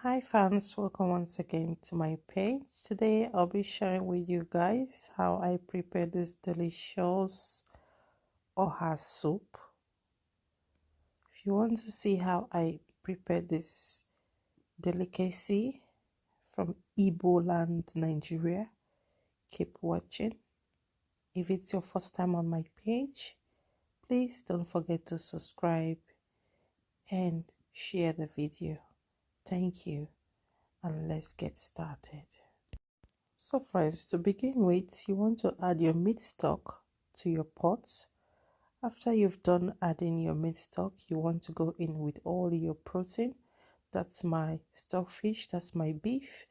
Hi fans, welcome once again to my page. Today I'll be sharing with you guys how I prepare this delicious OHA soup. If you want to see how I prepare this delicacy from Igbo land, Nigeria, keep watching. If it's your first time on my page, please don't forget to subscribe and share the video. Thank you, and let's get started. So friends, to begin with, you want to add your meat stock to your pot. After you've done adding your meat stock, you want to go in with all your protein. That's my stockfish, that's my beef,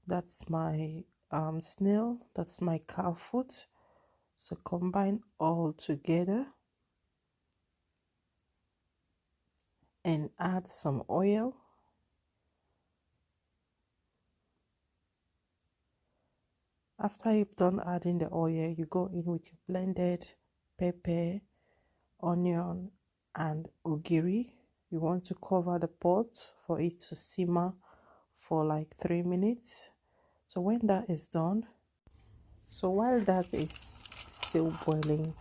that's my snail, that's my cow foot. So combine all together and add some oil. After you've done adding the oil, you go in with your blended pepper, onion and ogiri. You want to cover the pot for it to simmer for like 3 minutes. So when that is done, so while that is still boiling,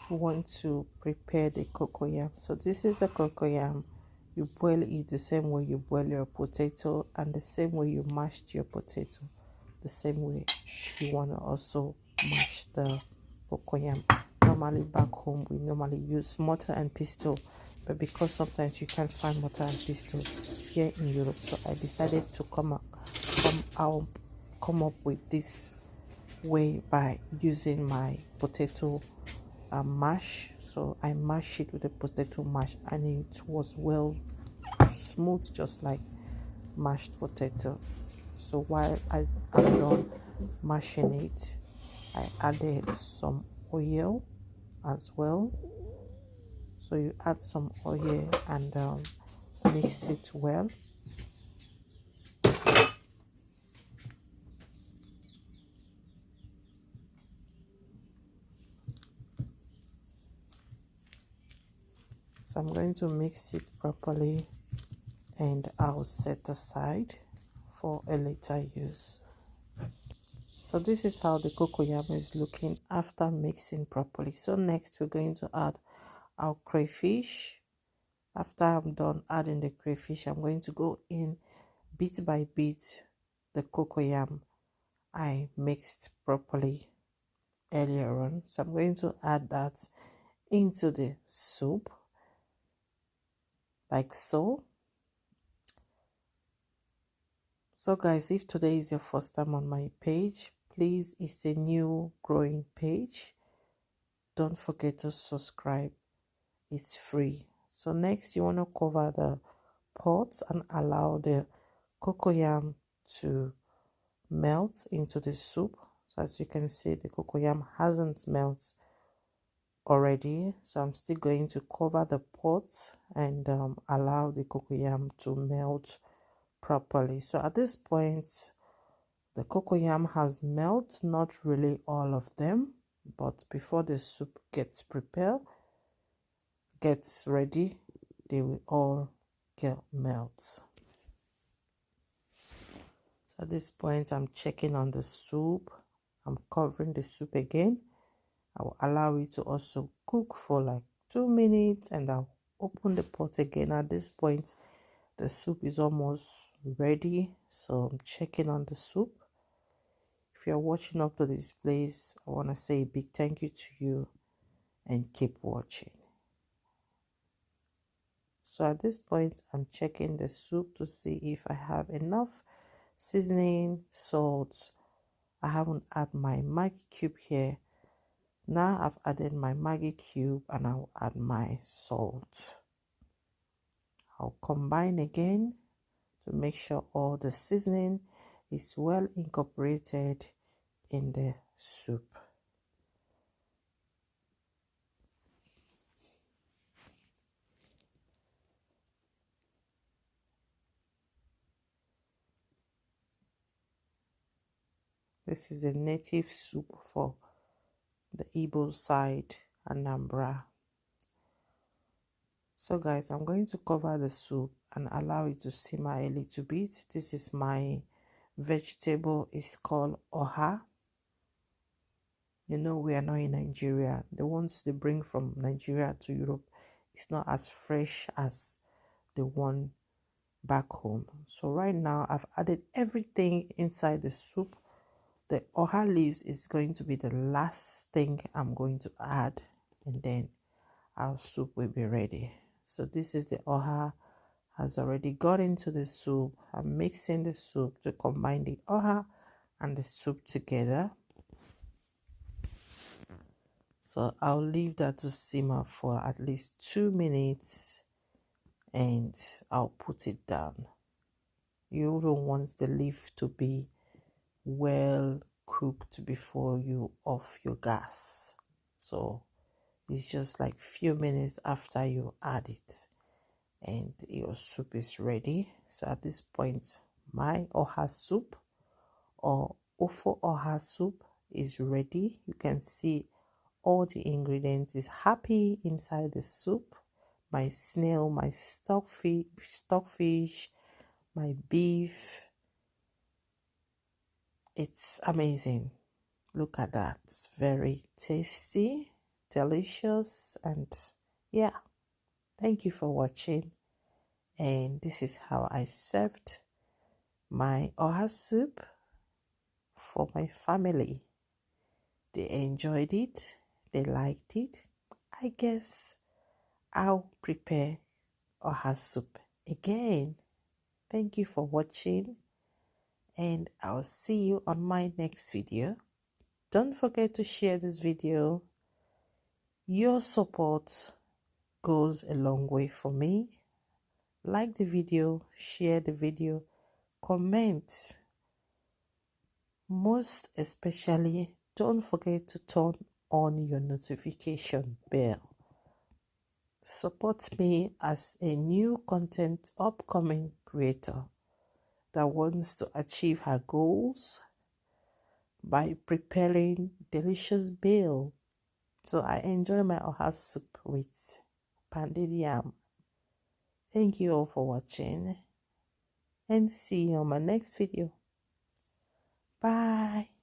you want to prepare the cocoyam. So this is the cocoyam. You boil it the same way you boil your potato, and the same way you mashed your potato, the same way you want to also mash the cocoyam. Normally back home we normally use mortar and pestle, but because sometimes you can't find mortar and pestle here in Europe, so I decided to come up with this way by using my potato mash. So I mashed it with the potato mash, and it was well smooth, just like mashed potato. So while I'm done mashing it, I added some oil as well. So you add some oil and mix it well. So I'm going to mix it properly and I'll set aside for a later use. So this is how the cocoyam is looking after mixing properly. So next we're going to add our crayfish. After I'm done adding the crayfish, I'm going to go in bit by bit the cocoyam I mixed properly earlier on. So I'm going to add that into the soup like so. So guys, if today is your first time on my page, please, it's a new growing page, don't forget to subscribe. It's free. So next you want to cover the pot and allow the cocoyam to melt into the soup. So as you can see, the cocoyam hasn't melted already, so I'm still going to cover the pot and allow the cocoyam to melt properly. So at this point the cocoyam has melted, not really all of them, but before the soup gets prepared, gets ready, they will all get melt. So at this point I'm checking on the soup. I'm covering the soup again. I will allow it to also cook for like 2 minutes and I'll open the pot again. At this point the soup is almost ready, so I'm checking on the soup. If you're watching up to this place, I want to say a big thank you to you and keep watching. So at this point I'm checking the soup to see if I have enough seasoning, salt. I haven't added my Maggi cube here. Now I've added my Maggi cube and I'll add my salt. I'll combine again to make sure all the seasoning is well incorporated in the soup. This is a native soup for the Igbo side, Anambra. So guys, I'm going to cover the soup and allow it to simmer a little bit. This is my vegetable, is called OHA. You know, we are not in Nigeria. The ones they bring from Nigeria to Europe is not as fresh as the one back home. So right now I've added everything inside the soup. The OHA leaves is going to be the last thing I'm going to add, and then our soup will be ready. So this is the OHA has already got into the soup. I'm mixing the soup to combine the OHA and the soup together. So I'll leave that to simmer for at least 2 minutes and I'll put it down. You don't want the leaf to be well cooked before you off your gas. So it's just like few minutes after you add it and your soup is ready. So at this point, my OHA soup or OHA soup is ready. You can see all the ingredients is happy inside the soup. My snail, my stockfish, my beef. It's amazing. Look at that. Very tasty, delicious, and yeah. Thank you for watching. And this is how I served my OHA soup for my family. They enjoyed it. They liked it. I guess I'll prepare OHA soup again. Thank you for watching, and I'll see you on my next video. Don't forget to share this video. Your support goes a long way for me. Like the video, share the video, comment. Most especially, don't forget to turn on your notification bell. Support me as a new content upcoming creator that wants to achieve her goals by preparing delicious meal. So I enjoy my OHA soup with pounded yam. Thank you all for watching and see you on my next video. Bye.